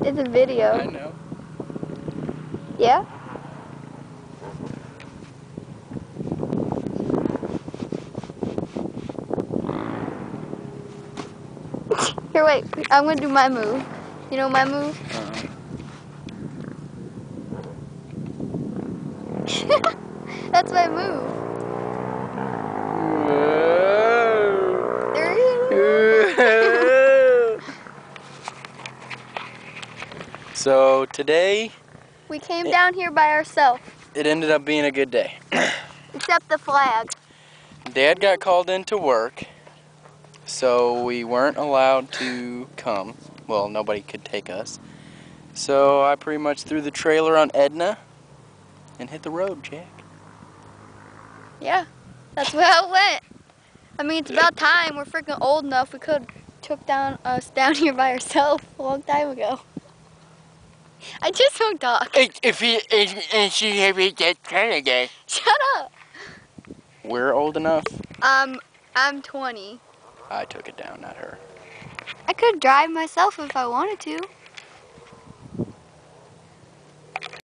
It's a video. I know. Yeah? Here, wait. I'm gonna do my move. You know my move? That's my move. So today, We came down here by ourselves. it ended up being a good day. Except the flag. Dad got called into work, so we weren't allowed to come. Well, nobody could take us. So I pretty much threw the trailer on Edna and hit the road, Jack. Yeah, that's how it went. I mean, it's about time. We're freaking old enough. We could took us down here by ourselves a long time ago. I just don't talk. And she had that kind of guy. Shut up. We're old enough. I'm 20. I took it down, not her. I could drive myself if I wanted to.